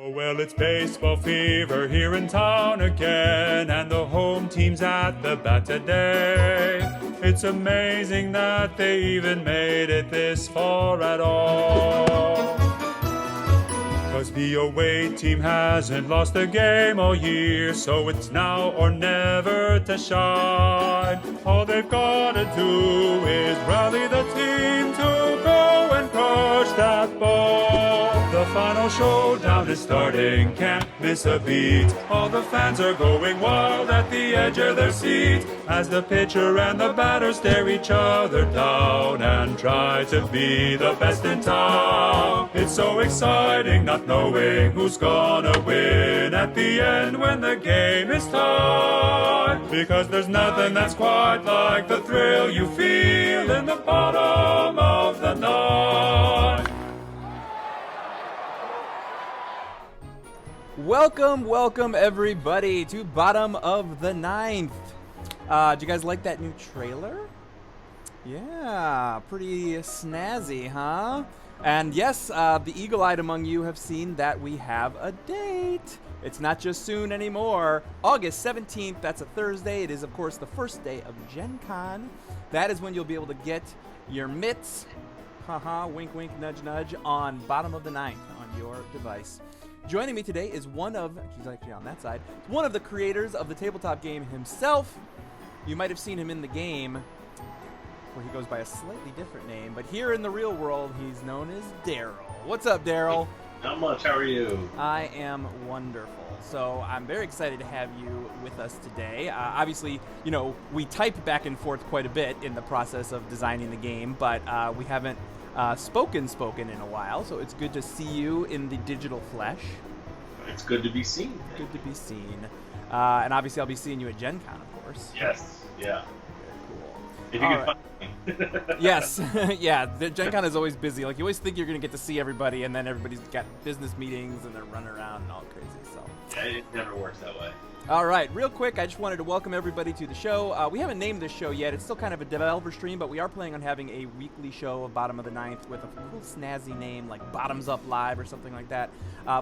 Oh, well, it's baseball fever here in town again, and the home team's at the bat today. It's amazing that they even made it this far at all. 'Cause the away team hasn't lost a game all year, so it's now or never to shine. All they've gotta do is rally the team to go and crush that ball. The final showdown is starting, can't miss a beat. All the fans are going wild at the edge of their seats as the pitcher and the batter stare each other down and try to be the best in town. It's so exciting not knowing who's gonna win at the end when the game is tied. Because there's nothing that's quite like the thrill you feel in the bottom of the ninth. Welcome everybody to Bottom of the Ninth. Did you guys like that new trailer? Yeah, pretty snazzy, huh? And yes, the eagle-eyed among you have seen that we have a date. It's not just soon anymore. August 17th, that's a Thursday. It is, of course, the first day of Gen Con. That is when you'll be able to get your mitts, haha, wink, wink, nudge, nudge, on Bottom of the Ninth on your device. Joining me today is he's actually on that side, one of the creators of the tabletop game himself. You might have seen him in the game, where he goes by a slightly different name, but here in the real world, he's known as Darrell. What's up, Darrell? Not much. How are you? I am wonderful. So I'm very excited to have you with us today. Obviously, you know, we type back and forth quite a bit in the process of designing the game, but we haven't spoken in a while, so it's good to see you in the digital flesh. It's good to be seen. Good to be seen. And obviously I'll be seeing you at Gen Con, of course. Yes, yeah. Very cool. If you can find me. Yes, yeah, the Gen Con is always busy. Like, you always think you're going to get to see everybody, and then everybody's got business meetings, and they're running around and all crazy, so. Yeah, it never works that way. All right, real quick, I just wanted to welcome everybody to the show. We haven't named this show yet. It's still kind of a developer stream, but we are planning on having a weekly show of Bottom of the Ninth with a cool snazzy name like Bottoms Up Live or something like that.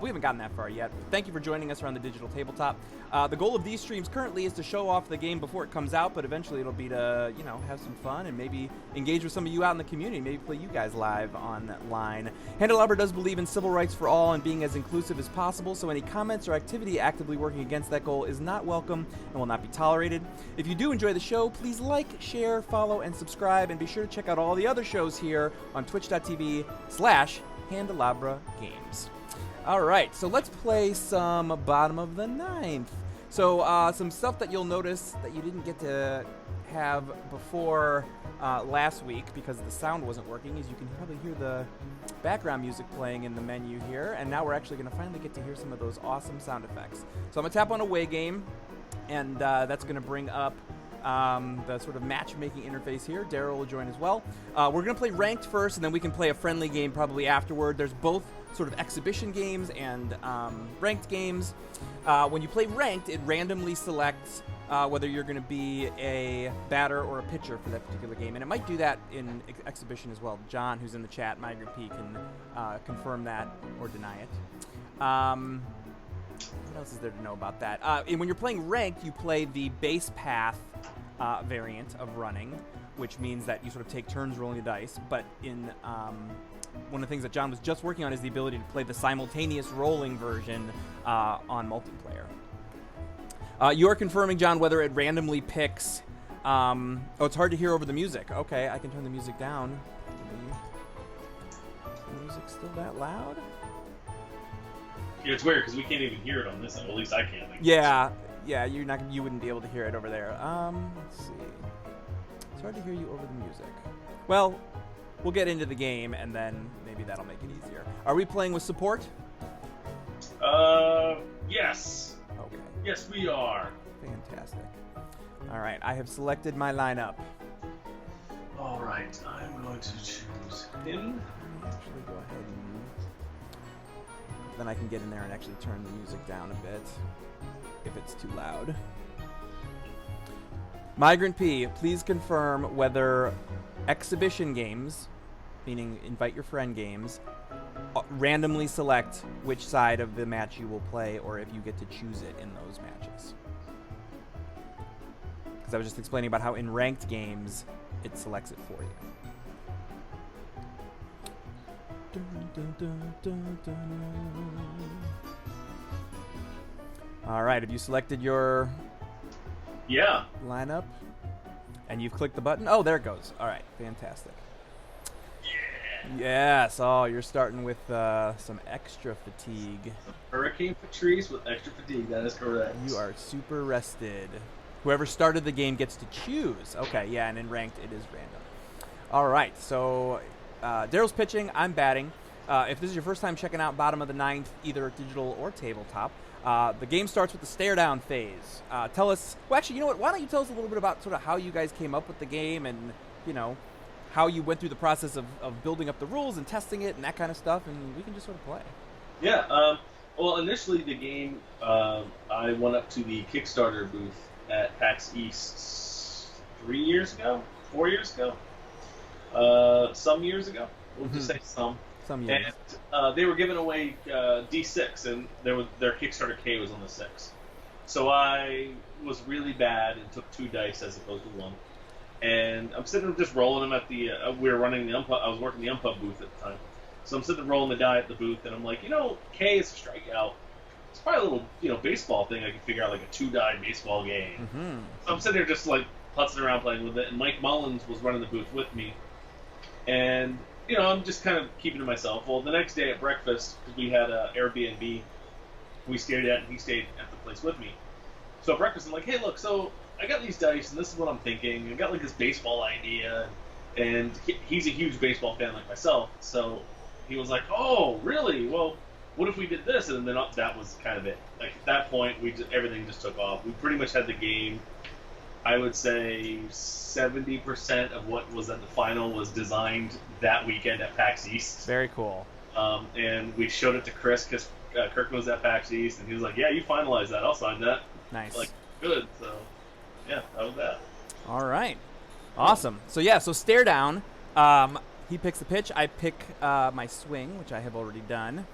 We haven't gotten that far yet. Thank you for joining us around the digital tabletop. The goal of these streams currently is to show off the game before it comes out, but eventually it'll be to, you know, have some fun and maybe engage with some of you out in the community, maybe play you guys live online. Handelabra does believe in civil rights for all and being as inclusive as possible, so any comments or activity actively working against that goal is not welcome and will not be tolerated. If you do enjoy the show, please like, share, follow, and subscribe, and be sure to check out all the other shows here on twitch.tv/Handelabra Games. All right, so let's play some Bottom of the Ninth. So some stuff that you'll notice that you didn't get to have before last week because the sound wasn't working is you can probably hear the background music playing in the menu here, and now we're actually going to finally get to hear some of those awesome sound effects. So I'm going to tap on Away Game, and that's going to bring up the sort of matchmaking interface here. Darrell will join as well. We're going to play ranked first, and then we can play a friendly game probably afterward. There's both sort of exhibition games and ranked games. When you play ranked, it randomly selects whether you're going to be a batter or a pitcher for that particular game. And it might do that in exhibition as well. John, who's in the chat, Migrant P, can confirm that or deny it. What else is there to know about that? And when you're playing ranked, you play the base path variant of running, which means that you sort of take turns rolling the dice. But in one of the things that John was just working on is the ability to play the simultaneous rolling version on multiplayer. You're confirming, John, whether it randomly picks... oh, it's hard to hear over the music. Okay, I can turn the music down. The music's still that loud? Yeah, it's weird because we can't even hear it on this end. Well, at least I can't. Yeah, you wouldn't be able to hear it over there. Let's see. It's hard to hear you over the music. Well, we'll get into the game, and then maybe that'll make it easier. Are we playing with support? Yes. Okay. Yes, we are. Fantastic. All right, I have selected my lineup. All right, I'm going to choose him. Actually, go ahead and... Then I can get in there and actually turn the music down a bit if it's too loud. Migrant P, please confirm whether exhibition games meaning invite your friend games, randomly select which side of the match you will play, or if you get to choose it in those matches. Because I was just explaining about how in ranked games, it selects it for you. All right, have you selected your lineup? And you've clicked the button? Oh, there it goes. All right, fantastic. Yeah. Yes, oh, you're starting with some extra fatigue. Hurricane Patrice with extra fatigue, that is correct. You are super rested. Whoever started the game gets to choose. Okay, yeah, and in ranked, it is random. All right, so Darrell's pitching, I'm batting. If this is your first time checking out bottom of the ninth, either digital or tabletop, the game starts with the stare down phase. Tell us, well, actually, you know what? Why don't you tell us a little bit about sort of how you guys came up with the game and, you know, how you went through the process of building up the rules and testing it and that kind of stuff, and we can just sort of play. Yeah, well, initially the game, I went up to the Kickstarter booth at PAX East 4 years ago, some years ago. We'll just say some. Some years. And they were giving away D6, and their Kickstarter K was on the 6. So I was really bad and took 2 dice as opposed to 1. And I'm sitting there just rolling them at the. We were running the umpub. I was working the umpub booth at the time, so I'm sitting there rolling the die at the booth, and I'm like, K is a strikeout. It's probably a little, baseball thing. I can figure out like a 2-die baseball game. Mm-hmm. So I'm sitting there just like putzing around playing with it, and Mike Mullins was running the booth with me, and I'm just kind of keeping to myself. Well, the next day at breakfast, because we had an Airbnb we stayed at, and he stayed at the place with me. So at breakfast, I'm like, hey, look, so I got these dice, and this is what I'm thinking. I got like this baseball idea, and he's a huge baseball fan like myself. So he was like, oh, really? Well, what if we did this? And then that was kind of it. Like at that point, everything just took off. We pretty much had the game. I would say 70% of what was at the final was designed that weekend at PAX East. Very cool. And we showed it to Chris because Kirk was at PAX East, and he was like, yeah, you finalized that. I'll sign that. Nice. Like, good. So, yeah, that was that. All right. Awesome. So stare down. He picks the pitch. I pick my swing, which I have already done.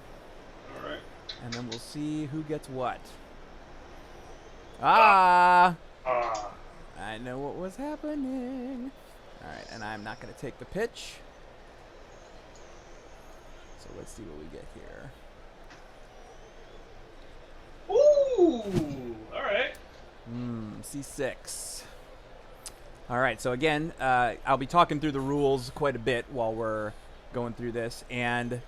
All right. And then we'll see who gets what. I know what was happening. All right, and I'm not going to take the pitch. So let's see what we get here. Ooh! All right. C6. All right, so again, I'll be talking through the rules quite a bit while we're going through this. And,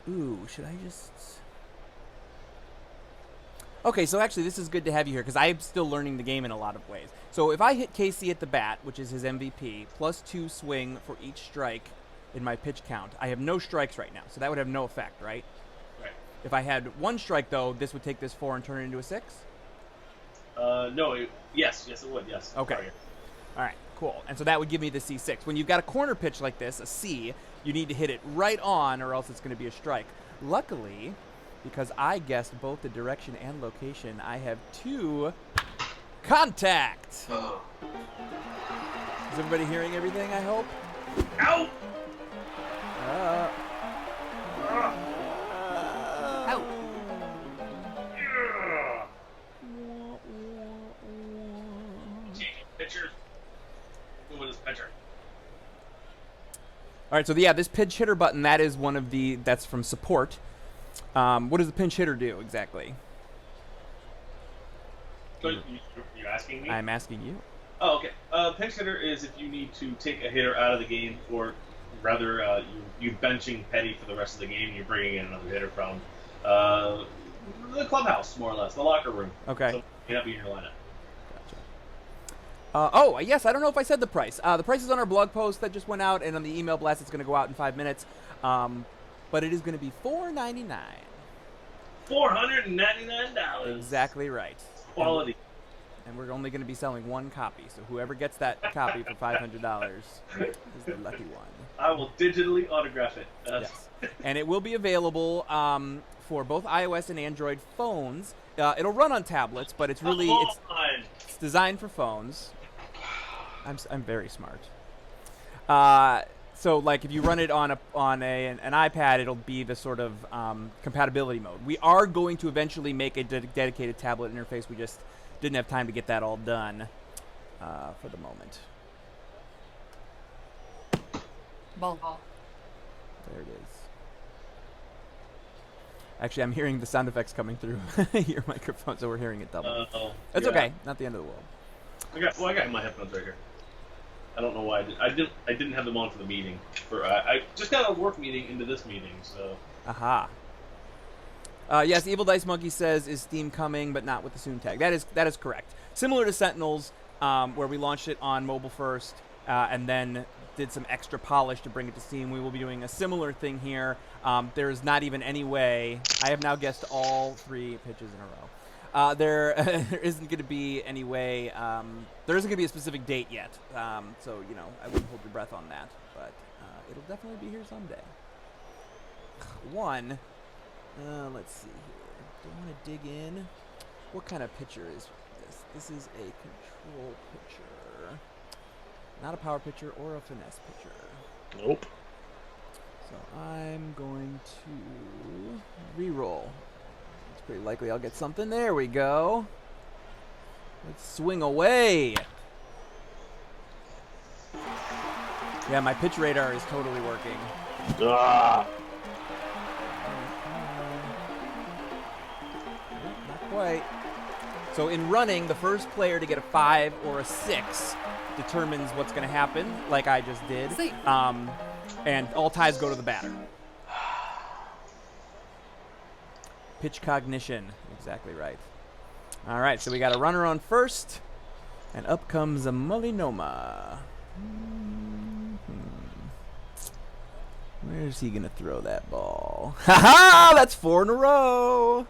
should I just... Okay, so actually this is good to have you here because I'm still learning the game in a lot of ways. So if I hit Casey at the bat, which is his MVP, +2 swing for each strike in my pitch count, I have no strikes right now, so that would have no effect, right? Right. If I had 1 strike, though, this would take this 4 and turn it into a 6? No, yes, it would, yes. Okay. Sorry. All right, cool. And so that would give me the C6. When you've got a corner pitch like this, a C, you need to hit it right on or else it's going to be a strike. Luckily, because I guessed both the direction and location, I have 2 contact. Is everybody hearing everything, I hope? Ow! Out. Pitcher. Who was pitcher? All right, so this pinch hitter button, that is that's from support. What does the pinch hitter do exactly? So you asking me? I'm asking you. Oh, okay. Pinch hitter is if you need to take a hitter out of the game, or rather, you benching Petty for the rest of the game. You're bringing in another hitter from the clubhouse, more or less, the locker room. Okay. So you have to be in your lineup. Gotcha. Yes, I don't know if I said the price. The price is on our blog post that just went out, and on the email blast, it's going to go out in 5 minutes. But it is going to be $4.99. $499. Exactly right. Quality. And we're only going to be selling 1 copy, so whoever gets that copy for $500 is the lucky one. I will digitally autograph it. Yes. And it will be available for both iOS and Android phones. It'll run on tablets, but it's really it's designed for phones. I'm very smart. So like if you run it on an iPad, it'll be the sort of compatibility mode. We are going to eventually make a dedicated tablet interface. We just didn't have time to get that all done for the moment. Ball. There it is. Actually, I'm hearing the sound effects coming through your microphone, so we're hearing it double. That's okay. Not the end of the world. I got my headphones right here. I don't know why I didn't have them on for the meeting. I just got a work meeting into this meeting, so. Aha. Yes, Evil Dice Monkey says, is Steam coming, but not with the soon tag. That is correct. Similar to Sentinels, where we launched it on mobile first, and then did some extra polish to bring it to Steam. We will be doing a similar thing here. There is not even any way. I have now guessed all 3 pitches in a row. There isn't going to be any way. There isn't going to be a specific date yet. So, you know, I wouldn't hold your breath on that. But it'll definitely be here someday. Let's see here. Do I want to dig in? What kind of pitcher is this? This is a control pitcher. Not a power pitcher or a finesse pitcher. Nope. So I'm going to re-roll. It's pretty likely I'll get something. There we go. Let's swing away. Yeah, my pitch radar is totally working. Ah. Not quite. So in running, the first player to get a 5 or a 6 determines what's going to happen, like I just did. And all ties go to the batter. Pitch cognition. Exactly right. All right, so we got a runner on first, and up comes a Mullinoma. Where's he going to throw that ball? Ha-ha! That's 4 in a row!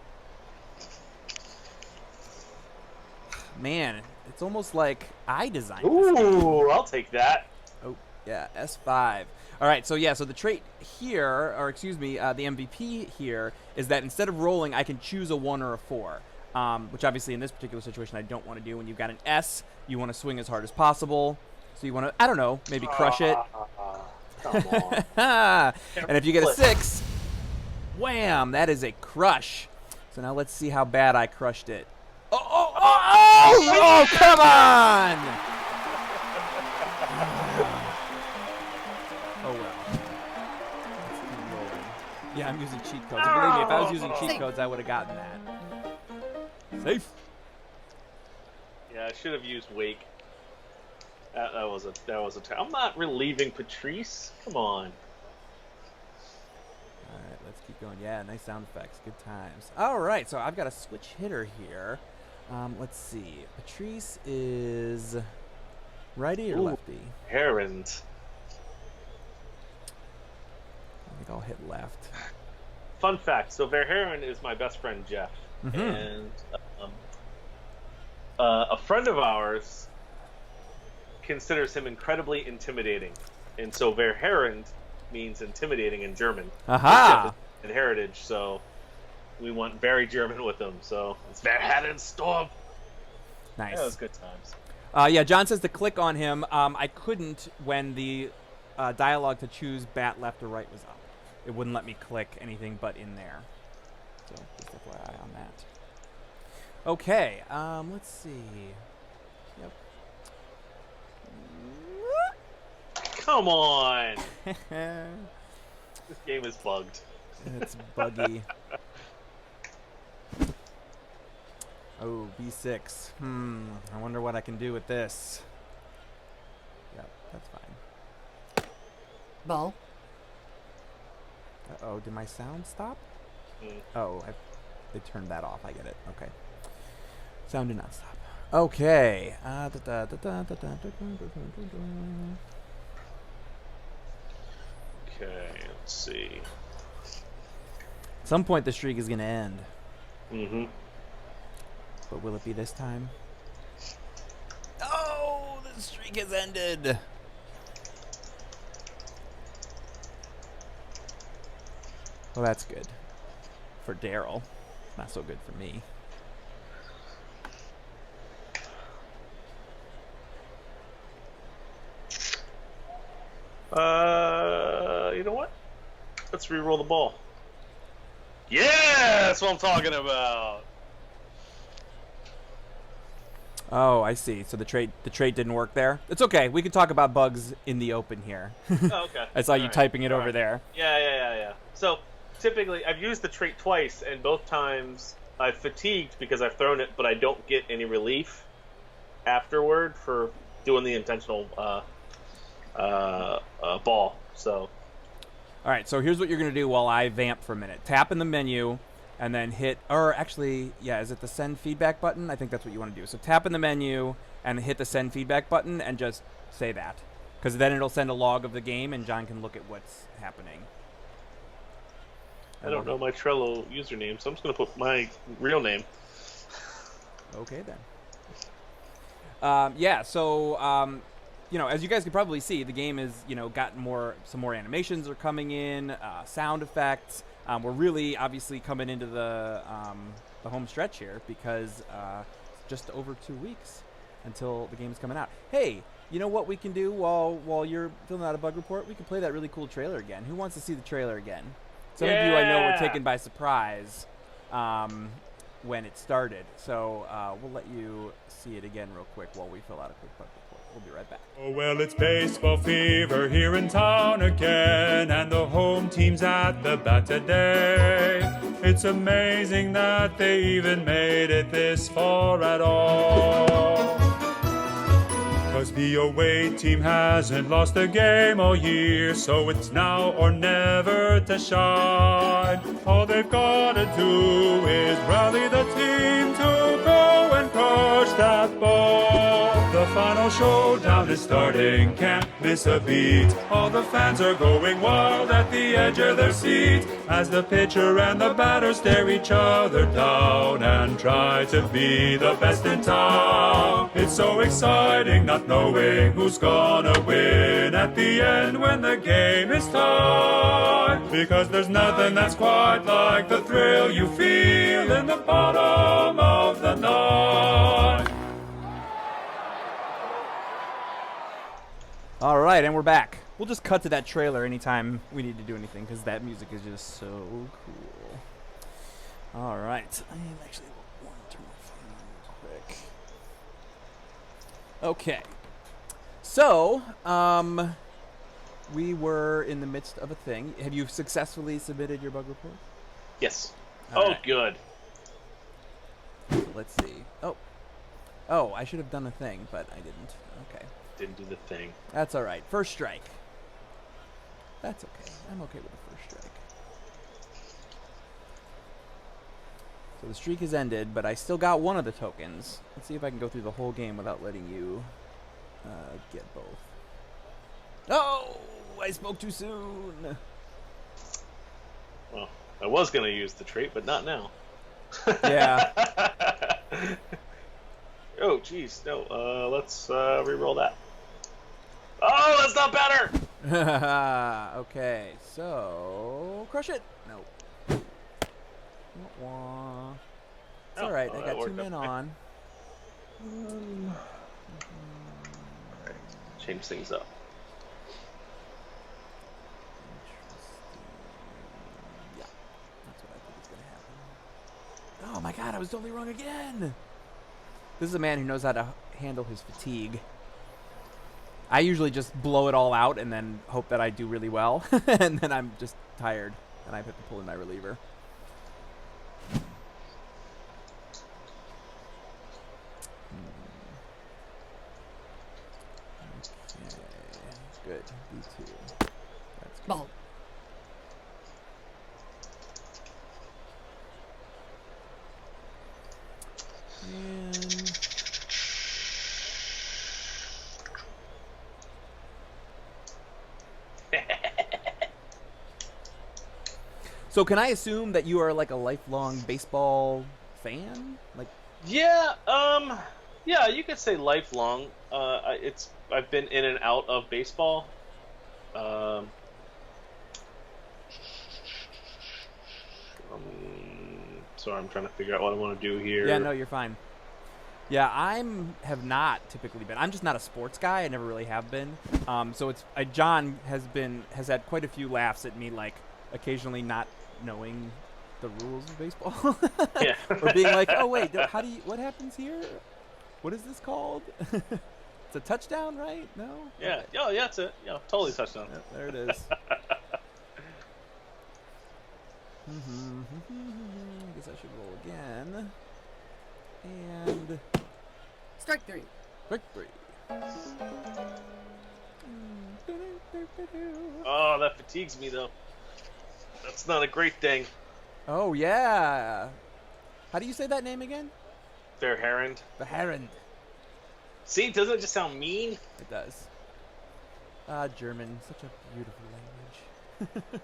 Man, it's almost like I designed this game. Ooh, I'll take that. Oh, yeah, S5. All right, so yeah, so the trait here, or excuse me, the MVP here, is that instead of rolling, I can choose a 1 or a 4, which obviously in this particular situation I don't want to do. When you've got an S, you want to swing as hard as possible. So you want to, I don't know, maybe crush it. Come on. And if you get a 6, wham, that is a crush. So now let's see how bad I crushed it. Oh, come on! Oh, well. Let's keep rolling. Yeah, I'm using cheat codes. And believe me, if I was using cheat codes, I would have gotten that. Safe. Yeah, I should have used Wake. That was a. I'm not relieving Patrice. Come on. All right, let's keep going. Yeah, nice sound effects. Good times. All right, so I've got a switch hitter here. Let's see. Patrice is righty or lefty? Herons. I think I'll hit left. Fun fact: so Verheeren is my best friend Jeff, and a friend of ours considers him incredibly intimidating, and so Verheeren means intimidating in German. Aha! In heritage, so we went very German with him. So it's Verheerenstorm. Nice. Yeah, it was good times. Yeah, John says to click on him. I couldn't when the dialogue to choose bat left or right was up. It wouldn't let me click anything but in there. So just FYI on that. Okay, let's see. Yep. Come on. This game is bugged. It's buggy. Oh, B6. I wonder what I can do with this. Yep, that's fine. Ball. Uh-oh, did my sound stop? Mm. Oh, they turned that off. I get it. Okay. Sound did not stop. Okay. Okay, let's see. At some point, the streak is going to end. Mm-hmm. But will it be this time? Oh, the streak has ended. Well, that's good. For Darrell. Not so good for me. Let's re-roll the ball. Yeah, that's what I'm talking about. Oh, I see. So the trait didn't work there. It's okay. We can talk about bugs in the open here. Oh, okay. I saw you Alright. typing it over Alright. there. Yeah. So typically, I've used the trait twice, and both times I've fatigued because I've thrown it, but I don't get any relief afterward for doing the intentional ball. So. All right, so here's what you're going to do while I vamp for a minute. Tap in the menu and then hit, or actually, yeah, is it the send feedback button? I think that's what you want to do. So tap in the menu and hit the send feedback button and just say that. Because then it'll send a log of the game and John can look at what's happening. I don't know my Trello username, so I'm just going to put my real name. Okay, then. You know, as you guys can probably see, the game is, got some more animations are coming in, sound effects. We're really obviously coming into the home stretch here because it's just over 2 weeks until the game is coming out. Hey, you know what we can do while you're filling out a bug report? We can play that really cool trailer again. Who wants to see the trailer again? Some of you I know were taken by surprise when it started, so we'll let you see it again real quick while we fill out a quick bug report. We'll be right back. Oh, well, it's baseball fever here in town again, and the home team's at the bat today. It's amazing that they even made it this far at all. 'Cause the away team hasn't lost a game all year, so it's now or never to shine. All they've gotta do is rally the team to go and crush that ball. The final showdown is starting, can't miss a beat. All the fans are going wild at the edge of their seats as the pitcher and the batter stare each other down and try to be the best in town. It's so exciting not knowing who's gonna win at the end when the game is tied. Because there's nothing that's quite like the thrill you feel in the bottom of the ninth. All right, and we're back. We'll just cut to that trailer anytime we need to do anything because that music is just so cool. All right. I am actually want to turn my phone on real quick. Okay. So, we were in the midst of a thing. Have you successfully submitted your bug report? Yes. All Oh, right. good. So let's see. Oh, I should have done a thing, but I didn't. Okay. Didn't do the thing. That's all right. First strike. That's okay. I'm okay with the first strike. So the streak has ended, but I still got one of the tokens. Let's see if I can go through the whole game without letting you get both. Oh, I spoke too soon. Well, I was going to use the trait, but not now. Yeah. Oh, jeez. No, let's re-roll that. Oh, that's not better! Okay, so crush it. Nope. Wah-wah. It's all right. I that got two worked men okay. on. Alright, change things up. Yeah, that's what I think is gonna happen. Oh my God, I was totally wrong again. This is a man who knows how to handle his fatigue. I usually just blow it all out and then hope that I do really well, and then I'm just tired, and I have to pull in my reliever. Okay, good. B2. That's good. Ball. And so can I assume that you are like a lifelong baseball fan? Like, Yeah, yeah, you could say lifelong. I've been in and out of baseball. Sorry, I'm trying to figure out what I want to do here. yeah, no, you're fine. Yeah, have not typically been. I'm just not a sports guy. I never really have been. So it's John has had quite a few laughs at me, like occasionally not knowing the rules of baseball. Yeah. Or being like, oh wait, what happens here? What is this called? It's a touchdown, right? No? Yeah. Okay. Oh, yeah, that's it. Yeah, totally touchdown. Yep, there it is. I guess I should roll again. And Strike 3. victory. Oh, that fatigues me, though. That's not a great thing. Oh yeah. How do you say that name again? Der Herrend. The Heron. See, doesn't it just sound mean? It does. German, such a beautiful language.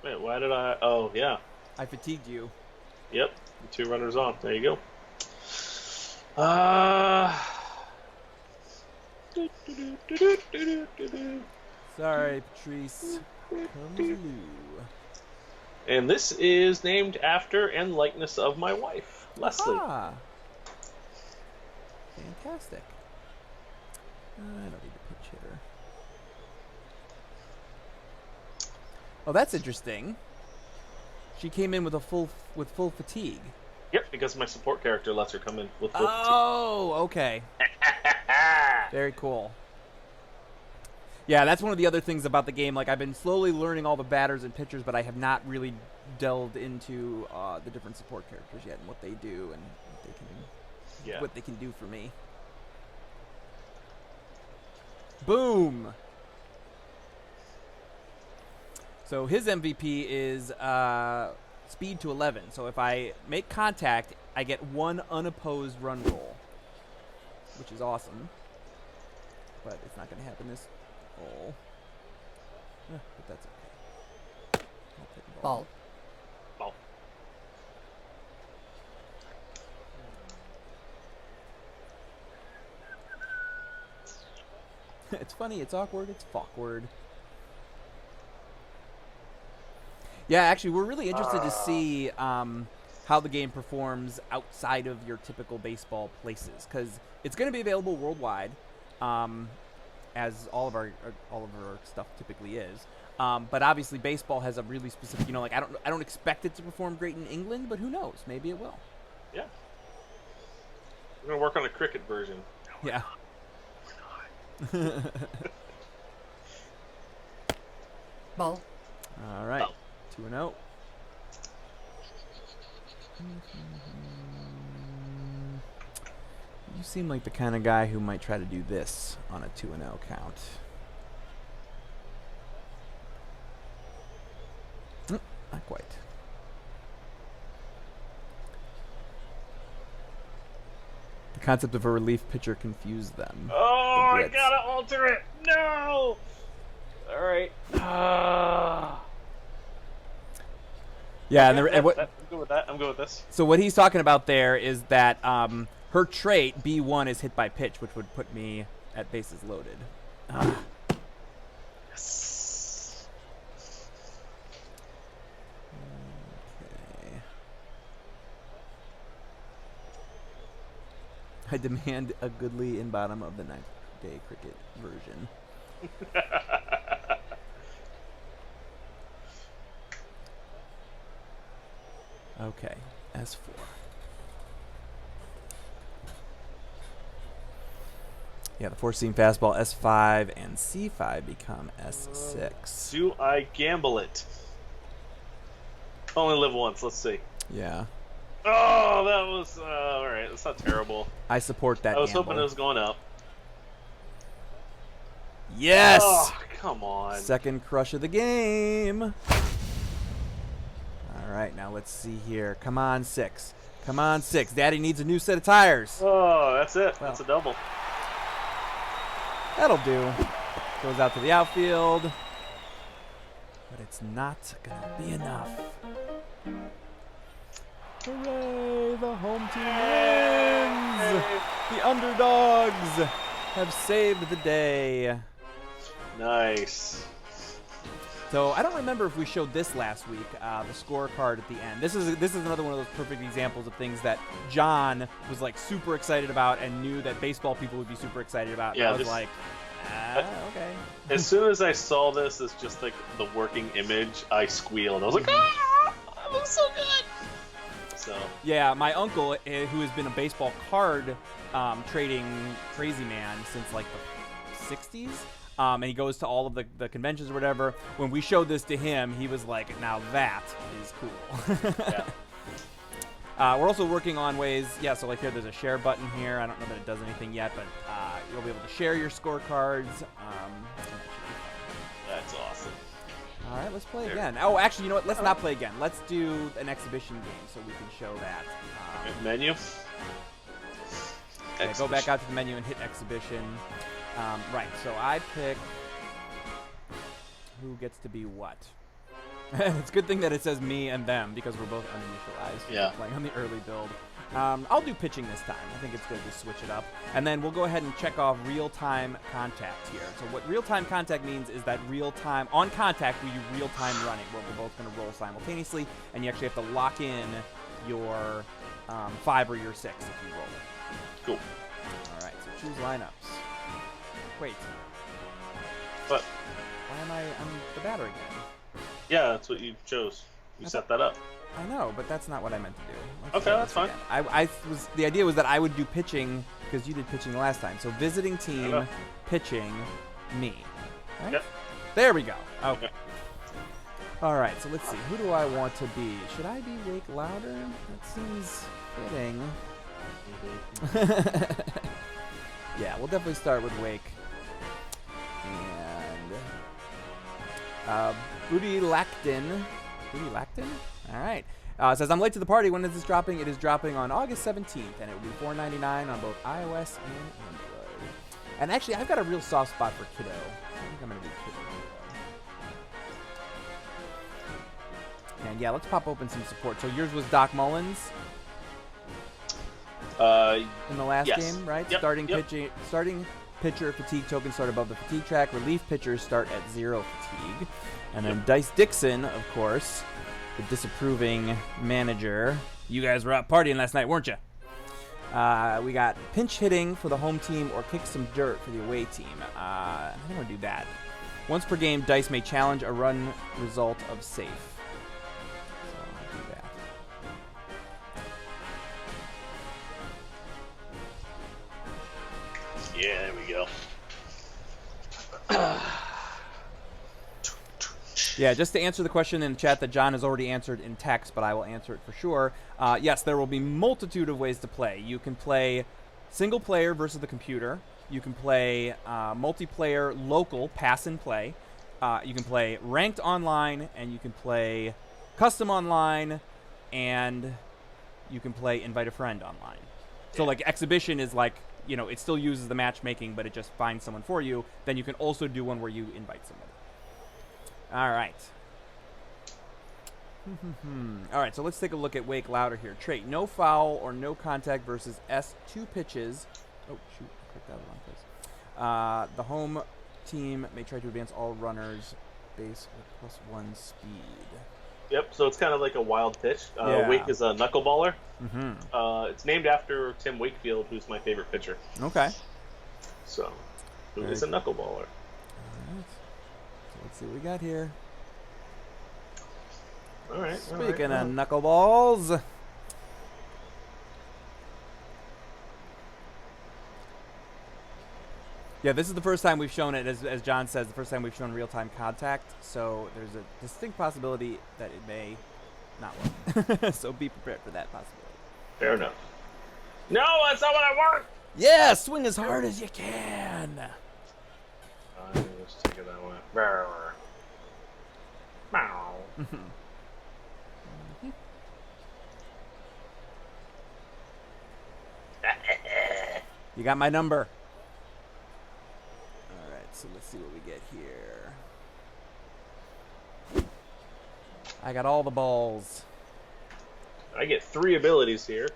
Wait, why did I... Oh, yeah. I fatigued you. Yep. 2 runners on. There you go. Sorry, Patrice. Comes Lou. And this is named after and likeness of my wife, Leslie. Ah. Fantastic. I don't need a pinch hitter. Oh, that's interesting. She came in with full fatigue. Yep, because my support character lets her come in with full Oh, okay. Very cool. Yeah, that's one of the other things about the game. Like, I've been slowly learning all the batters and pitchers, but I have not really delved into the different support characters yet and what they do and what they can do for me. Boom. So his MVP is speed to 11. So if I make contact, I get 1 unopposed run roll, which is awesome. But it's not going to happen this roll. But that's okay. I'll take the ball. Ball. It's funny, it's awkward, it's awkward. Yeah, actually, we're really interested to see how the game performs outside of your typical baseball places, because it's going to be available worldwide, as all of our stuff typically is. But obviously, baseball has a really specific, like I don't expect it to perform great in England, but who knows? Maybe it will. Yeah. We're gonna work on a cricket version. Yeah. Ball. All right. Oh. 2-0. You seem like the kind of guy who might try to do this on a 2-0 count. Not quite. The concept of a relief pitcher confused them. Oh, The I Brits. gotta alter it. No. All right. Yeah, I'm good with that. I'm good with this. So what he's talking about there is that her trait, B1, is hit by pitch, which would put me at bases loaded. Yes. Okay. I demand a goodly in bottom of the 9th day cricket version. Okay, S4. Yeah, the 4-seam fastball S5 and C5 become S6. Do I gamble it? Only live once. Let's see. Yeah, Oh, that was all right. That's not terrible. I support that. I was gamble. hoping it was going up. Yes! Oh, come on. Second crush of the game. All right, now let's see here. Come on, 6. Come on, 6. Daddy needs a new set of tires. Oh, that's it. Well. That's a double. That'll do. Goes out to the outfield. But it's not going to be enough. Hooray! The home team wins! The underdogs have saved the day. Nice. So I don't remember if we showed this last week, the scorecard at the end. This is another one of those perfect examples of things that John was like super excited about and knew that baseball people would be super excited about. Yeah, I was like, Okay. As soon as I saw this as just like the working image, I squealed. I was like, ah, that looks so good. So Yeah, my uncle, who has been a baseball card trading crazy man since like the 60s, and he goes to all of the conventions or whatever. When we showed this to him, he was like, now that is cool. yeah. We're also working on ways, so like here, there's a share button here. I don't know that it does anything yet, but you'll be able to share your scorecards. That's awesome. All right, let's play again. Oh, actually, you know what? Let's not play again. Let's do an exhibition game so we can show that. Menu. Okay, go back out to the menu and hit exhibition. Right, so I pick who gets to be what. It's a good thing that it says me and them because we're both uninitialized. Yeah. We're playing on the early build. I'll do pitching this time. I think it's good to switch it up. And then we'll go ahead and check off real-time contact here. So what real-time contact means is that real-time, on contact, we do real-time running, where we're both going to roll simultaneously, and you actually have to lock in your 5 or your 6 if you roll it. Cool. All right, so choose lineups. Wait. What? Why am I on the batter again? Yeah, that's what you chose. You set that up. I know, but that's not what I meant to do. Let's Okay, try that's this fine. again. The idea was that I would do pitching because you did pitching last time. So visiting team, pitching, me. Right? Yep. There we go. Okay. Okay. All right, so let's see. Who do I want to be? Should I be Wake Louder? That seems fitting. Yeah, we'll definitely start with Wake. And Booty Lactin. Booty Lactin? All right. It says, I'm late to the party. When is this dropping? It is dropping on August 17th, and it will be $4.99 on both iOS and Android. And actually, I've got a real soft spot for Kiddo. I think I'm going to do Kiddo. And yeah, let's pop open some support. So yours was Doc Mullins in the last Yes. game, right? Yep, Starting pitcher fatigue tokens start above the fatigue track. Relief pitchers start at 0 fatigue. And then Dice Dixon, of course, the disapproving manager. You guys were out partying last night, weren't you? We got pinch hitting for the home team or kick some dirt for the away team. I'm going to do that. Once per game, Dice may challenge a run result of safe. So I'll do that. Yeah, there we go. Yeah, just to answer the question in the chat that John has already answered in text, but I will answer it for sure. Yes, there will be multitude of ways to play. You can play single player versus the computer. You can play multiplayer local pass and play. You can play ranked online, and you can play custom online, and you can play invite a friend online. So like exhibition is like, you know, it still uses the matchmaking, but it just finds someone for you. Then you can also do one where you invite somebody. All right. All right, so let's take a look at Wake Louder here. Trait, no foul or no contact versus S2 pitches. Oh, shoot, I clicked out the wrong place. The home team may try to advance all runners base with +1 speed. Yep, so it's kind of like a wild pitch. Yeah. Wake is a knuckleballer. Mm-hmm. It's named after Tim Wakefield, who's my favorite pitcher. Okay. So, who Very is a cool. knuckleballer? All right. So let's see what we got here. All right. Speaking of knuckleballs. Yeah, this is the first time we've shown it, as John says, the first time we've shown real-time contact, so there's a distinct possibility that it may not work. So be prepared for that possibility. Fair enough. No, that's not what I want! Yeah, swing as hard as you can! Let's take it that way. Brr. Meow. You got my number. Alright, so let's see what we get here. I got all the balls. I get 3 abilities here.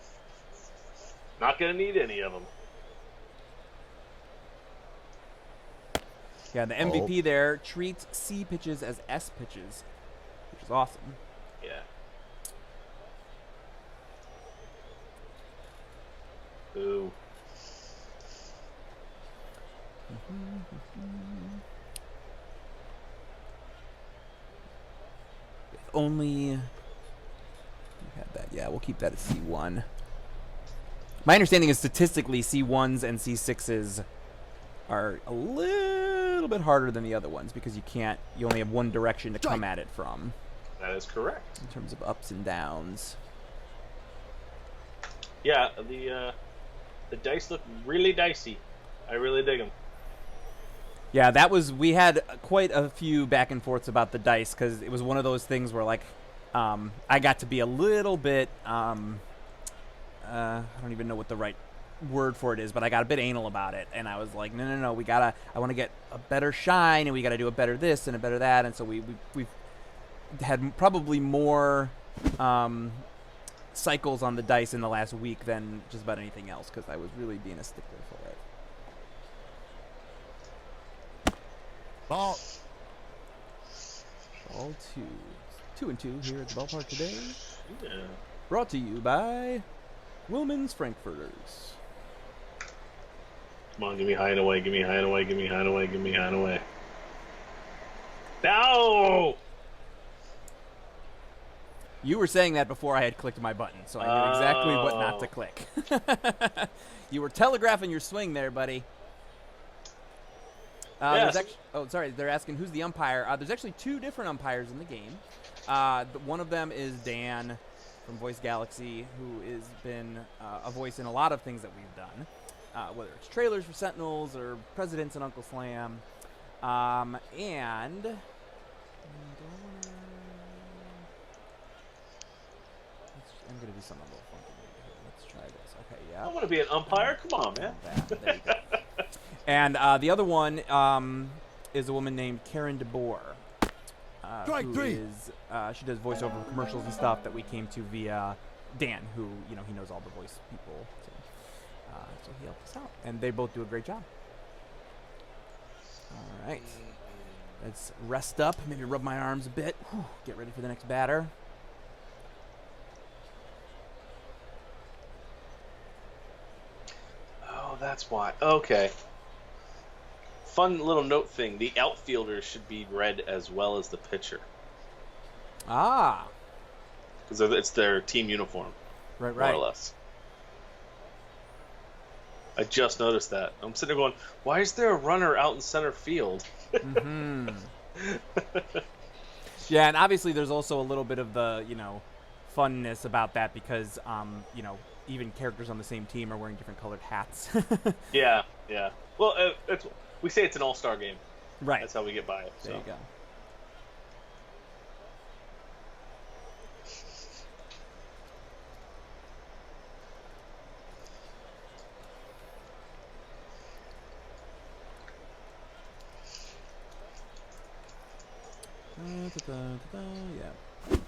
Not gonna need any of them. Yeah, the MVP there treats C pitches as S pitches, which is awesome. Yeah. Ooh. If only you had that. Yeah, we'll keep that at C1. My understanding is statistically C1s and C6s are a little bit harder than the other ones because you only have one direction to come at it from. That is correct. In terms of ups and downs. Yeah, the dice look really dicey. I really dig them. Yeah, we had quite a few back and forths about the dice because it was one of those things where, like, I got to be a little bit, I don't even know what the right word for it is, but I got a bit anal about it, and I was like, no, I want to get a better shine, and we got to do a better this and a better that, and so we've had probably more cycles on the dice in the last week than just about anything else because I was really being a stickler for it. Ball. Ball 2. 2-2 here at the ballpark today. Yeah. Brought to you by Wilman's Frankfurters. Come on, give me high and away, give me high and away, give me high and away, give me high and away. No! You were saying that before I had clicked my button, so I knew exactly what not to click. You were telegraphing your swing there, buddy. Yes. They're asking who's the umpire. There's actually 2 different umpires in the game. One of them is Dan from Voice Galaxy, who has been a voice in a lot of things that we've done, whether it's trailers for Sentinels or Presidents and Uncle Slam. I'm going to do something a little funky here. Let's try this. Okay, yeah. I want to be an umpire. Come on, man. There you go. And the other one is a woman named Karen DeBoer. Strike 3. She does voiceover commercials and stuff that we came to via Dan, who, he knows all the voice people. So he helped us out. And they both do a great job. All right. Let's rest up. Maybe rub my arms a bit. Whew. Get ready for the next batter. Oh, that's why. Okay. Fun little note thing. The outfielders should be red as well as the pitcher. Ah. Because it's their team uniform. Right. More or less. I just noticed that. I'm sitting there going, why is there a runner out in center field? Mm-hmm. Yeah, and obviously there's also a little bit of the, funness about that because, even characters on the same team are wearing different colored hats. Yeah. Well, we say it's an all-star game. Right. That's how we get by it. There you go. Yeah. Okay.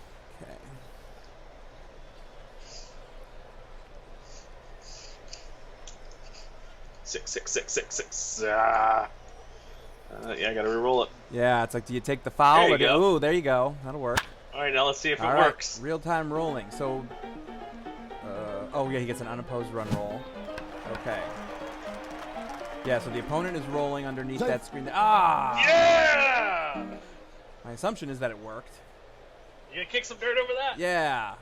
Six. Yeah, I gotta re-roll it. Yeah, it's like, do you take the foul? There you go. Ooh, there you go. That'll work. All right, now let's see if it All right. works. Real-time rolling. So, he gets an unopposed run roll. Okay. Yeah, so the opponent is rolling underneath that screen. Ah! Yeah! My assumption is that it worked. You gonna kick some dirt over that? Yeah.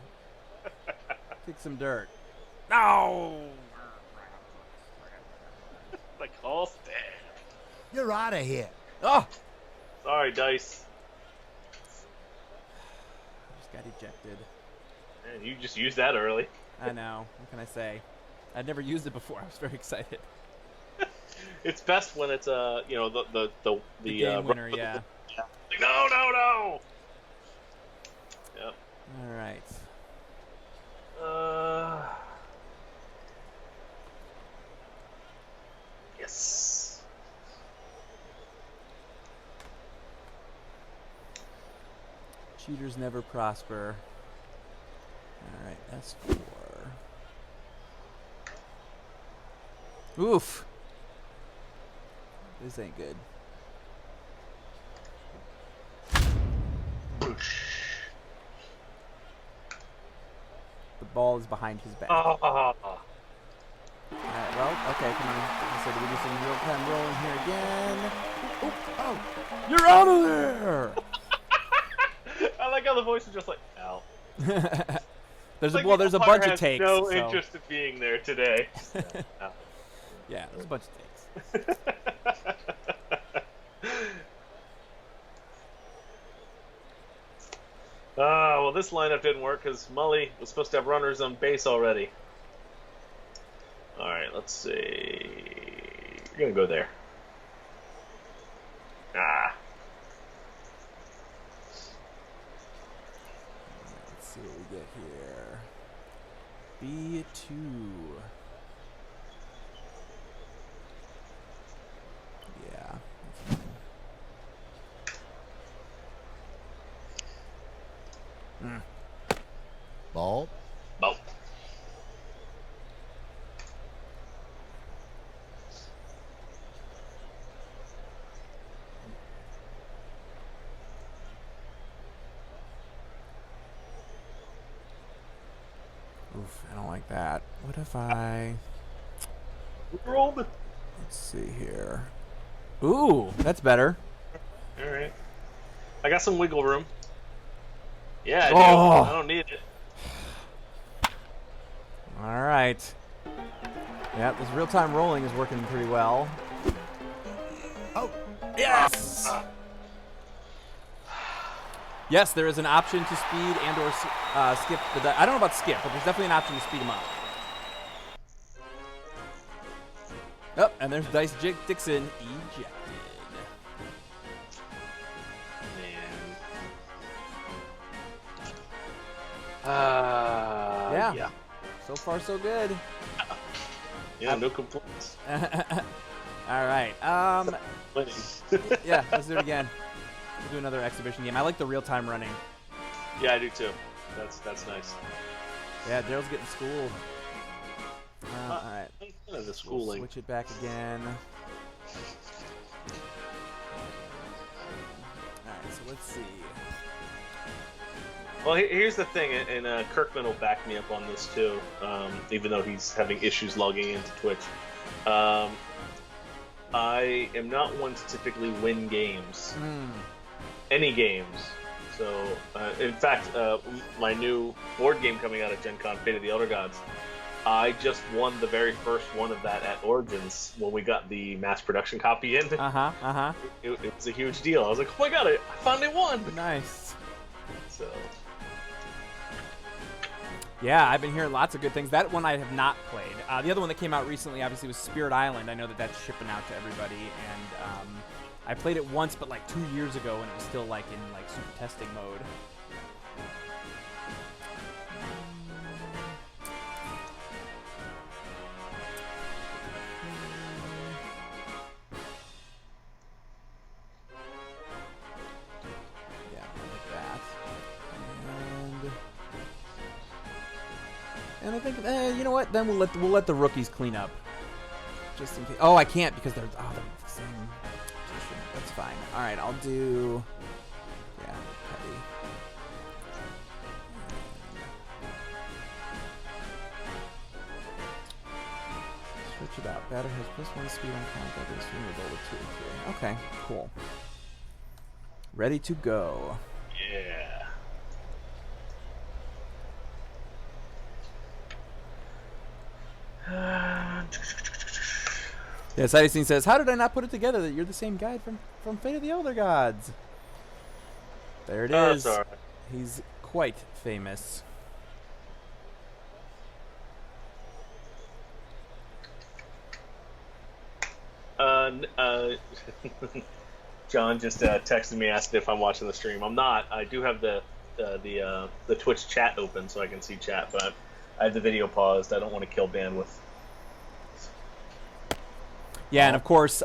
Kick some dirt. No! Like, oh, damn. You're out of here. Oh! Sorry, dice. Just got ejected. Man, you just used that early. I know. What can I say? I'd never used it before. I was very excited. It's best when it's the game winner, yeah. Like, no. Yep. All right. Yes. Cheaters never prosper. All right, that's 4. Oof. This ain't good. The ball is behind his back. Oh. Alright. Well, okay, come on. So do we do some real-time rolling here again? Oh, you're out of there! I like how the voice is just like, ow. there's Like well, there's a umpire bunch of has takes. no so. interest in being there today. Ow. Yeah, there's a bunch of takes. Well, this lineup didn't work because Mully was supposed to have runners on base already. All right, let's see. You're gonna go there. Let's see what we get here. B2. Yeah. Ball. Ball. Oof, I don't like that. What if I... Rolled. Let's see here. Ooh, that's better. All right. I got some wiggle room. Yeah, I do. Oh. I don't need it. All right. Yeah, this real-time rolling is working pretty well. Oh. Yes! Yes, there is an option to speed and or skip the die. I don't know about skip, but there's definitely an option to speed them up. Oh, and there's Dice Dixon ejected. Man. Yeah. So far, so good. Yeah, no complaints. All right. Winning. Yeah, let's do it again. We'll do another exhibition game. I like the real-time running. Yeah, I do too. That's nice. Yeah, Darrell's getting schooled. All right. The We'll schooling. switch it back again. All right, so let's see. Well, here's the thing, and Kirkman will back me up on this too, even though he's having issues logging into Twitch. I am not one to typically win games. Any games. So, in fact, my new board game coming out at Gen Con, Fate of the Elder Gods, I just won the very first one of that at Origins when we got the mass production copy in. It was a huge deal. I was like, oh my god, I finally won! Nice. So... Yeah, I've been hearing lots of good things. That one I have not played. The other one that came out recently, obviously, was Spirit Island. I know that that's shipping out to everybody, and I played it once, but like 2 years ago, and it was still like in like super testing mode. Yeah, like that. And I think, you know what? Then we'll let the rookies clean up, just in case. Oh, I can't because they're the same position. That's fine. All right, I'll do. Yeah, petty. Switch it out. Batter has +1 speed on contact and swing with over 2 and 3. Okay, cool. Ready to go. Yeah. Yeah, Sidestein says, how did I not put it together that you're the same guy from Fate of the Elder Gods? There it is. That's all right. He's quite famous. John just texted me, asked if I'm watching the stream. I'm not. I do have the Twitch chat open so I can see chat, but I have the video paused. I don't want to kill bandwidth. Yeah, and of course,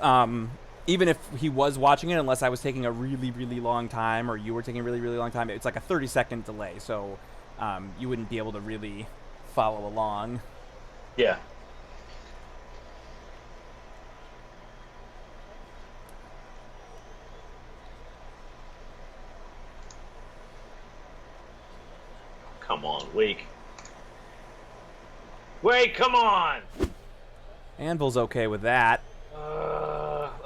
even if he was watching it, unless I was taking a really, really long time, or you were taking a really, really long time, it's like a 30-second delay, so you wouldn't be able to really follow along. Yeah. Come on, Wake. Wake, come on! Anvil's okay with that.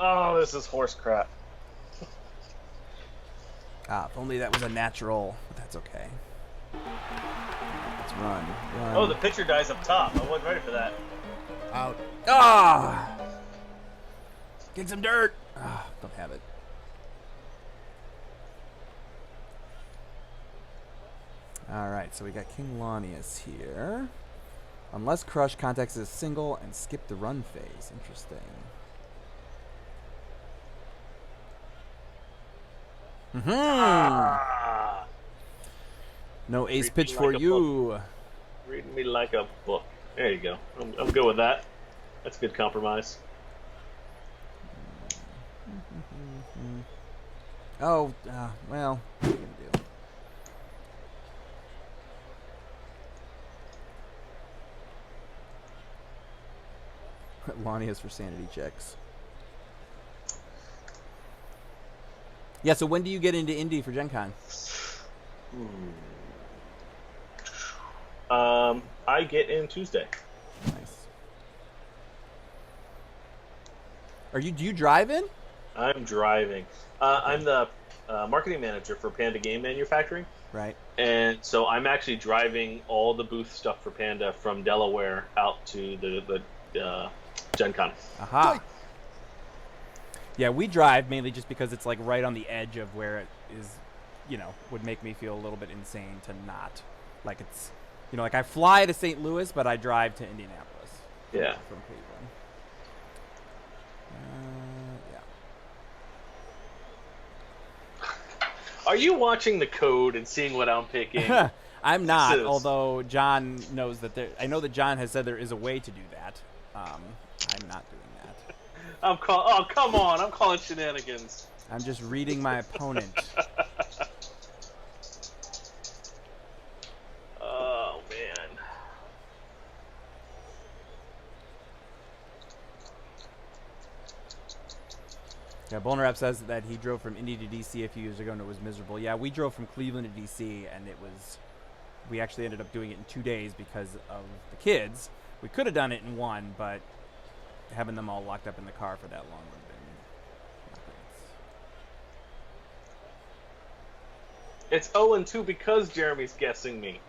Oh, this is horse crap. If only that was a natural, but that's okay. Let's run. Oh, the pitcher dies up top. I wasn't ready for that. Out. Ah! Get some dirt. Don't have it. All right, so we got King Lanius here. Unless Crush contacts a single and skip the run phase. Interesting. No ace Read pitch me for like a you. Reading me like a book. There you go. I'm good with that. That's a good compromise. Oh, well, what are you gonna do? Lonnie is for sanity checks. Yeah, so when do you get into Indy for Gen Con? I get in Tuesday. Nice. Do you drive in? I'm driving. I'm the marketing manager for Panda Game Manufacturing. Right. And so I'm actually driving all the booth stuff for Panda from Delaware out to the Gen Con. Aha. Yeah, we drive mainly just because it's like right on the edge of where it is, would make me feel a little bit insane to not. Like it's, like I fly to St. Louis, but I drive to Indianapolis. Yeah. From Cleveland. Yeah. Are you watching the code and seeing what I'm picking? I'm not, This is- although John knows that I know that John has said there is a way to do that. I'm not doing that. Oh, come on. I'm calling shenanigans. I'm just reading my opponent. Oh, man. Yeah, Bolnarap says that he drove from Indy to DC a few years ago and it was miserable. Yeah, we drove from Cleveland to DC and we actually ended up doing it in 2 days because of the kids. We could have done it in one, but having them all locked up in the car for that long would have been not It's 0-2 because Jeremy's guessing me.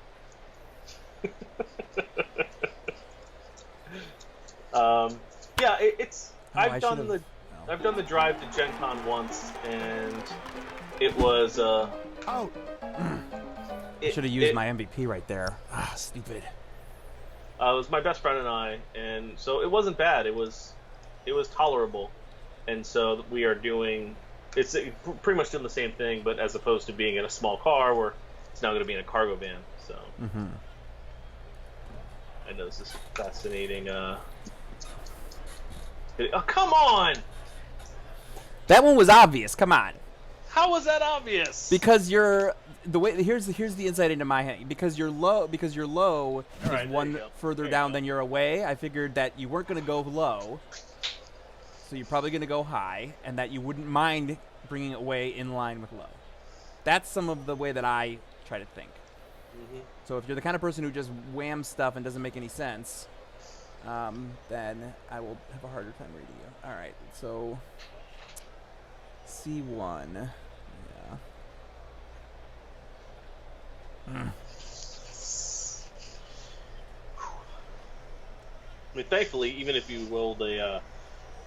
Yeah, it's. I've done the drive to Gen Con once, and it was. Out. Should have used my MVP right there. Stupid. It was my best friend and I, and so it wasn't bad. It was tolerable, and so we are doing. It's pretty much doing the same thing, but as opposed to being in a small car, it's now going to be in a cargo van. So. Mm-hmm. I know this is fascinating. Oh, come on! That one was obvious. Come on. How was that obvious? Because here's the insight into my head. Because you're low right, is one there you go. further There you down go. than you're away. I figured that you weren't going to go low, so you're probably going to go high, and that you wouldn't mind bringing it away in line with low. That's some of the way that I try to think. Mm-hmm. So if you're the kind of person who just whams stuff and doesn't make any sense, then I will have a harder time reading you. All right, so C1. Yeah. I mean, thankfully, even if you rolled a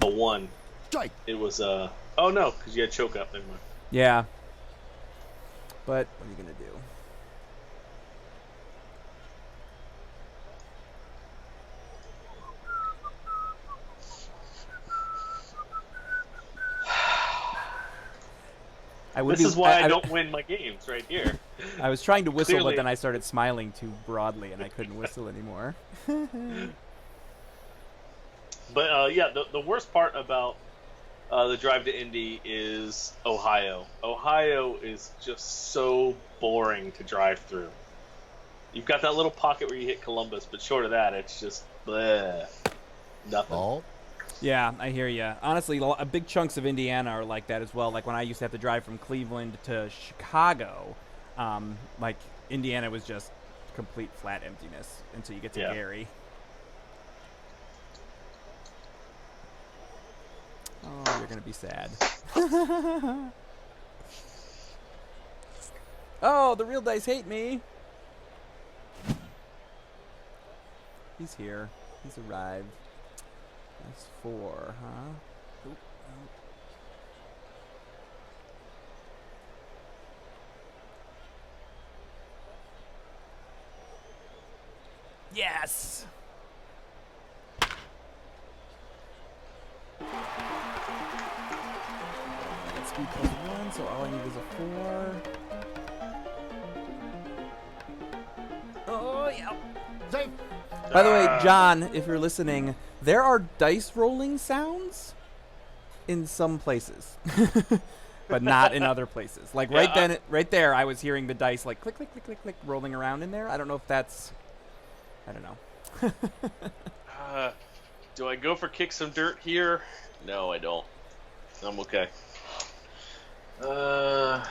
1, Strike. it was oh no, because you had choke up. Never mind. Yeah. But what are you gonna do? This is why I don't win my games right here. I was trying to whistle, Clearly. but then I started smiling too broadly, and I couldn't whistle anymore. But yeah, the worst part about the drive to Indy is Ohio. Ohio is just so boring to drive through. You've got that little pocket where you hit Columbus, but short of that, it's just bleh, nothing. Ball. Yeah, I hear you. Honestly, big chunks of Indiana are like that as well. Like when I used to have to drive from Cleveland to Chicago, like Indiana was just complete flat emptiness until you get to Yeah. Gary. Oh, you're gonna be sad. Oh, the real dice hate me. He's here. He's arrived. That's 4, huh? Oop, oop. Yes! That's 3 plus 1, so all I need is a 4. Oh, yeah. Safe. By the way, John, if you're listening, there are dice rolling sounds in some places, but not in other places. Like right there, I was hearing the dice like click, click, click, click, click, rolling around in there. I don't know if that's, I don't know. Do I go for kick some dirt here? No, I don't. I'm okay. Yeah.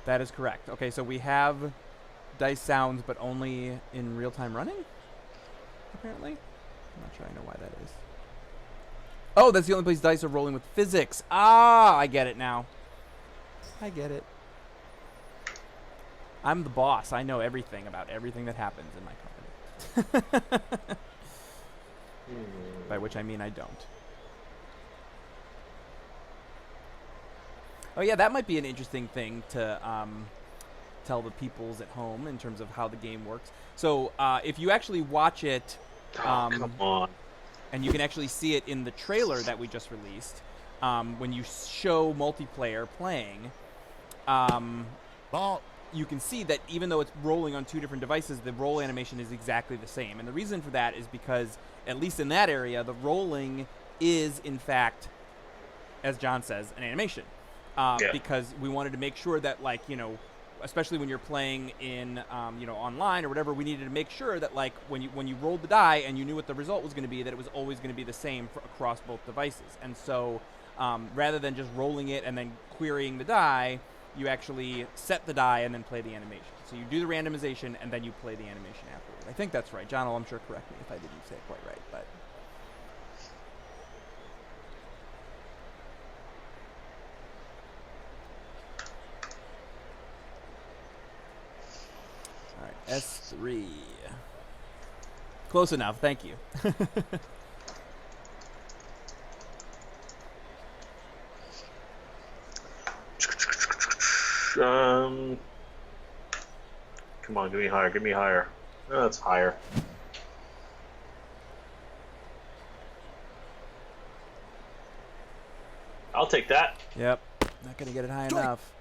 That is correct. Okay, so we have dice sounds, but only in real-time running, apparently. I'm not sure I know why that is. Oh, that's the only place dice are rolling with physics. Ah, I get it now. I get it. I'm the boss. I know everything about everything that happens in my company. By which I mean I don't. Oh yeah, that might be an interesting thing to tell the peoples at home in terms of how the game works. So if you actually watch it, Come on. and you can actually see it in the trailer that we just released, when you show multiplayer playing, Ball. you can see that even though it's rolling on 2 different devices, the roll animation is exactly the same. And the reason for that is because, at least in that area, the rolling is, in fact, as John says, an animation. Because we wanted to make sure that, like, you know, especially when you're playing in, you know, online or whatever, we needed to make sure that, like, when you rolled the die and you knew what the result was going to be, that it was always going to be the same across both devices. And so rather than just rolling it and then querying the die, you actually set the die and then play the animation. So you do the randomization and then you play the animation afterward. I think that's right. John will, I'm sure, correct me if I didn't say it quite right, but... All right, S3. Close enough, thank you. Come on, give me higher, give me higher. Oh, that's higher. I'll take that. Yep, not gonna get it high enough.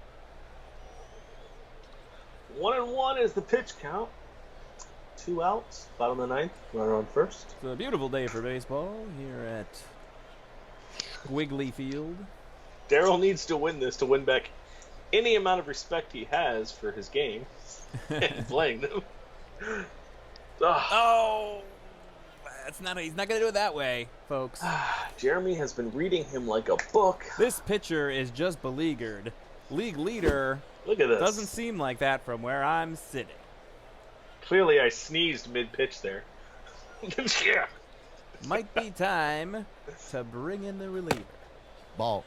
1-1 is the pitch count. 2 outs, bottom of the 9th, runner on first. It's a beautiful day for baseball here at Wiggly Field. Darrell needs to win this to win back any amount of respect he has for his game and playing them. Oh, that's not. He's not gonna do it that way, folks. Jeremy has been reading him like a book. This pitcher is just beleaguered. League leader. Look at this. Doesn't seem like that from where I'm sitting. Clearly, I sneezed mid-pitch there. Yeah. Might be time to bring in the reliever. Ball.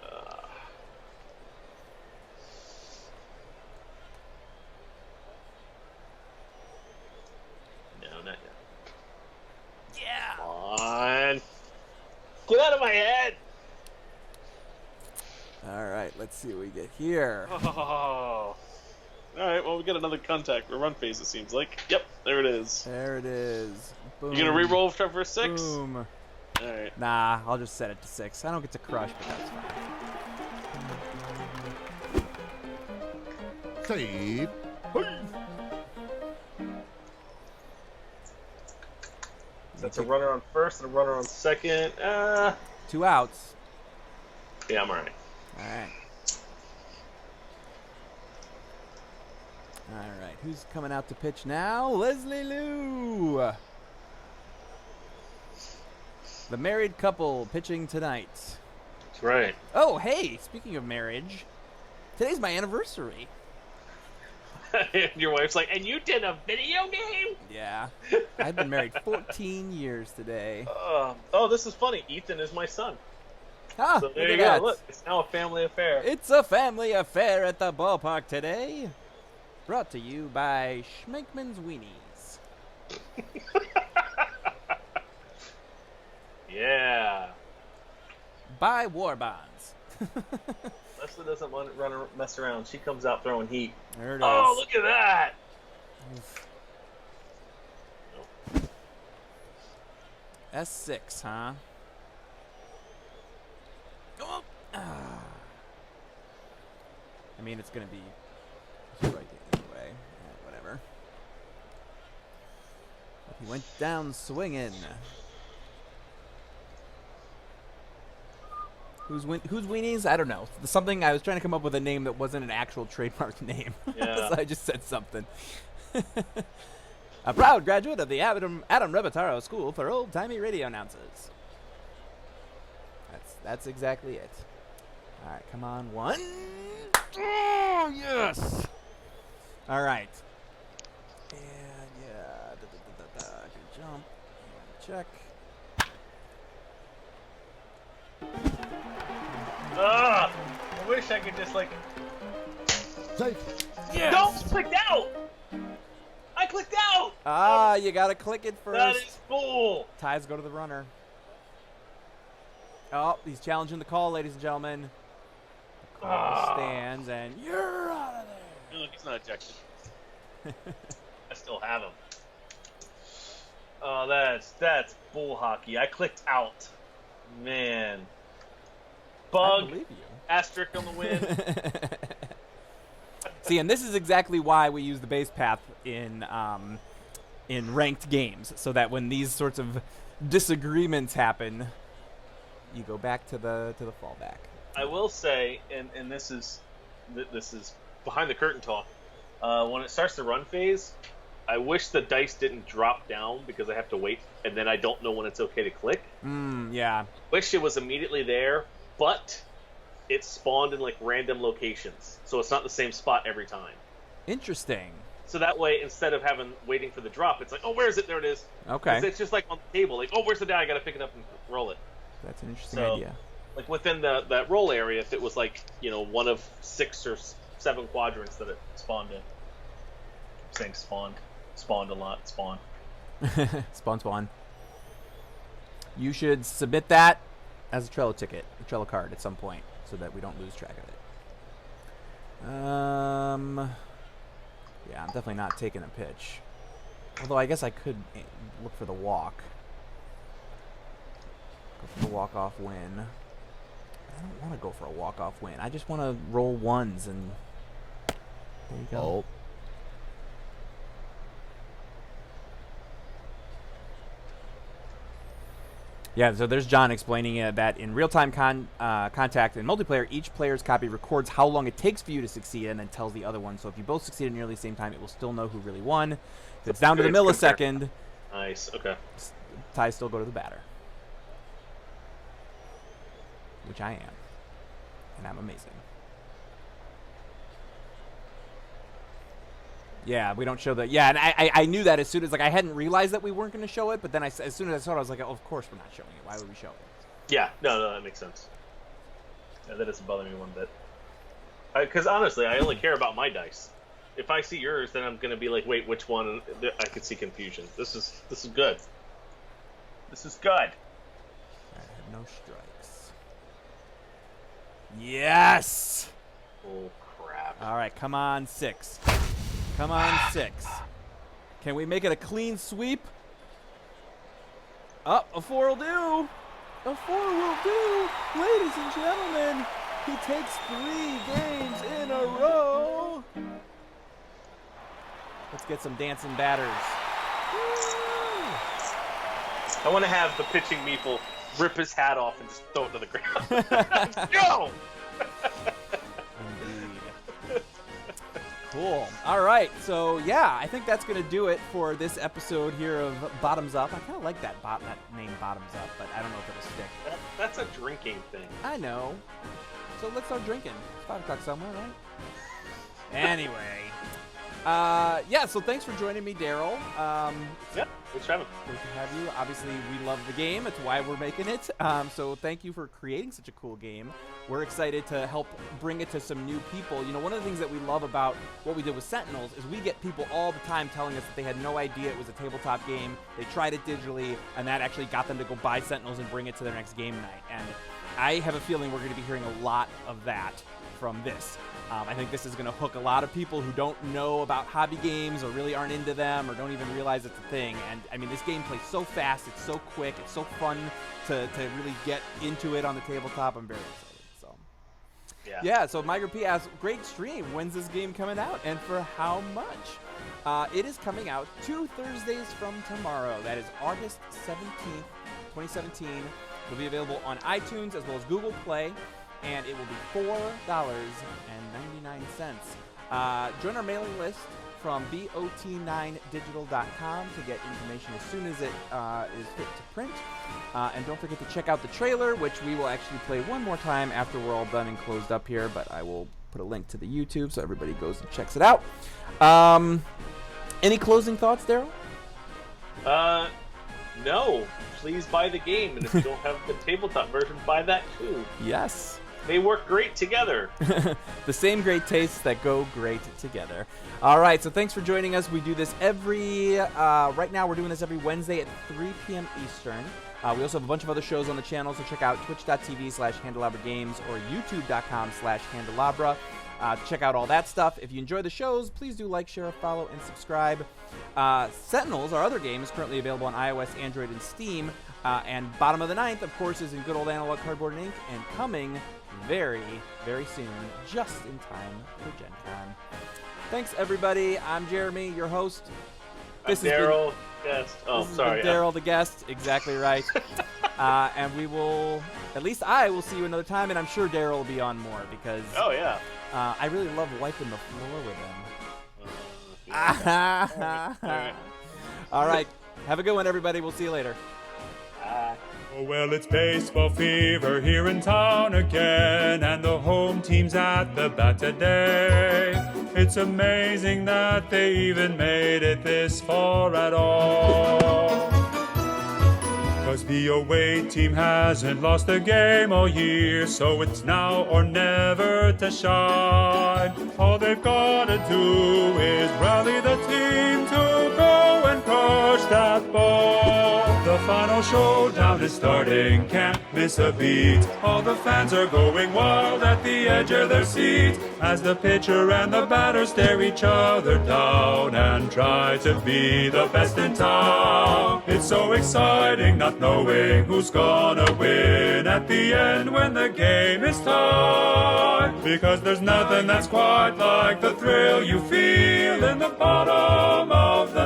No, not yet. Yeah. Come on. Get out of my head. All right, let's see what we get here. Oh. All right, well, we got another contact or run phase, it seems like. Yep, there it is. There it is. Boom. You gonna re-roll for 6? Boom. All right. Nah, I'll just set it to 6. I don't get to crush, but that's fine. Save. That's a runner on first and a runner on second. 2 outs. Yeah, I'm all right. All right. All right, who's coming out to pitch now? Leslie Lou. The married couple pitching tonight. That's right. Oh, hey, speaking of marriage, today's my anniversary. And your wife's like, and you did a video game? Yeah. I've been married 14 years today. Oh, this is funny. Ethan is my son. Ah, So there look you at go. that. Look, it's now a family affair. It's a family affair at the ballpark today. Brought to you by Schmenkman's Weenies. Yeah. By War Bonds. Leslie doesn't want to mess around. She comes out throwing heat. There it is. Oh, look at that! S6, huh? Oh. Ah. I mean, it's going to be right anyway. Yeah, whatever. But he went down swinging. Who's Weenies? I don't know. Something, I was trying to come up with a name that wasn't an actual trademark name. Yeah. So I just said something. A proud graduate of the Adam Rebataro School for Old-Timey Radio Announcers. That's exactly it. All right, come on, one. Oh, yes. All right. And yeah, good jump. Check. I wish I could just like. Safe. Yes. No, I clicked out. I clicked out. Ah, you gotta click it first. That is cool. Ties go to the runner. Oh, he's challenging the call, ladies and gentlemen. The call stands, and you're out of there. Look, he's not ejected. I still have him. Oh, that's bull hockey. I clicked out. Man. I Bug. believe you. Asterisk on the win. See, and this is exactly why we use the base path in ranked games, so that when these sorts of disagreements happen, you go back to the fallback. I will say, and this is behind the curtain talk. When it starts the run phase, I wish the dice didn't drop down because I have to wait, and then I don't know when it's okay to click. Yeah. Wish it was immediately there, but it spawned in like random locations, so it's not the same spot every time. Interesting. So that way, instead of waiting for the drop, it's like, oh, where is it? There it is. Okay. It's just like on the table, like, oh, where's the die? I gotta pick it up and roll it. That's an interesting So, idea. like within that roll area, if it was like one of 6 or 7 quadrants that it spawned in. I'm saying spawned a lot. Spawn. Spawn. You should submit that as a Trello ticket, a Trello card at some point, so that we don't lose track of it. Yeah, I'm definitely not taking a pitch. Although I guess I could look for the walk. Go for the walk-off win. I don't want to go for a walk-off win. I just want to roll ones and there you go. Oh. Yeah, so there's John explaining that in real-time contact and multiplayer, each player's copy records how long it takes for you to succeed and then tells the other one. So if you both succeed at nearly the same time, it will still know who really won. If it's down to the millisecond, Nice. Okay. ties still go to the batter. Which I am. And I'm amazing. Yeah, we don't show the... Yeah, and I knew that as soon as... Like, I hadn't realized that we weren't going to show it, but then as soon as I saw it, I was like, oh, of course we're not showing it. Why would we show it? Yeah. No, that makes sense. Yeah, that doesn't bother me one bit. Because honestly, I only care about my dice. If I see yours, then I'm going to be like, wait, which one? I could see confusion. This is good. This is good. I have no strikes. Yes! Oh, crap. All right, come on, 6. Come on, 6. Can we make it a clean sweep? Oh, a 4 will do. A 4 will do. Ladies and gentlemen, he takes 3 games in a row. Let's get some dancing batters. Woo! I want to have the pitching meeple rip his hat off and just throw it to the ground. Go! Indeed. Cool. All right. So, yeah, I think that's going to do it for this episode here of Bottoms Up. I kind of like that name Bottoms Up, but I don't know if it'll stick. That's a drinking thing. I know. So let's start drinking. It's 5 o'clock somewhere, right? Anyway, Yeah, so thanks for joining me, Darrell. Yeah, thanks for having me. Great to have you. Obviously, we love the game. It's why we're making it. So thank you for creating such a cool game. We're excited to help bring it to some new people. You know, one of the things that we love about what we did with Sentinels is we get people all the time telling us that they had no idea it was a tabletop game. They tried it digitally, and that actually got them to go buy Sentinels and bring it to their next game night. And I have a feeling we're going to be hearing a lot of that from this. I think this is going to hook a lot of people who don't know about hobby games or really aren't into them or don't even realize it's a thing. And, I mean, this game plays so fast, it's so quick, it's so fun to really get into it on the tabletop. I'm very excited. So, yeah, so Migrant P asks, great stream. When's this game coming out and for how much? It is coming out 2 Thursdays from tomorrow. That is August 17th, 2017. It'll be available on iTunes as well as Google Play. And it will be $4.99. Join our mailing list from bot9digital.com to get information as soon as it is fit to print. And don't forget to check out the trailer, which we will actually play one more time after we're all done and closed up here. But I will put a link to the YouTube so everybody goes and checks it out. Any closing thoughts, Darrell? No. Please buy the game, and if you don't have the tabletop version, buy that too. Yes. They work great together. The same great tastes that go great together. All right, so thanks for joining us. We do this right now we're doing this every Wednesday at 3 p.m. Eastern. We also have a bunch of other shows on the channel, so check out twitch.tv/Handelabra Games or youtube.com/Handelabra. Check out all that stuff. If you enjoy the shows, please do like, share, follow, and subscribe. Sentinels, our other game, is currently available on iOS, Android, and Steam. And Bottom of the Ninth, of course, is in good old analog cardboard and ink and coming very, very soon, just in time for Gen Con. Thanks, everybody. I'm Jeremy, your host. This is Darrell, guest. Oh, sorry. Darrell, the guest. Exactly right. And we will, at least I will see you another time, and I'm sure Darrell will be on more because I really love wiping the floor with him. All right. Have a good one, everybody. We'll see you later. Oh, well, it's baseball fever here in town again, and the home team's at the bat today. It's amazing that they even made it this far at all. 'Cause the away team hasn't lost a game all year, so it's now or never to shine. All they've gotta do is rally the team to go and crush that ball. The final showdown is starting, can't miss a beat. All the fans are going wild at the edge of their seat as the pitcher and the batter stare each other down and try to be the best in town. It's so exciting not knowing who's gonna win at the end when the game is tied. Because there's nothing that's quite like the thrill you feel in the bottom of the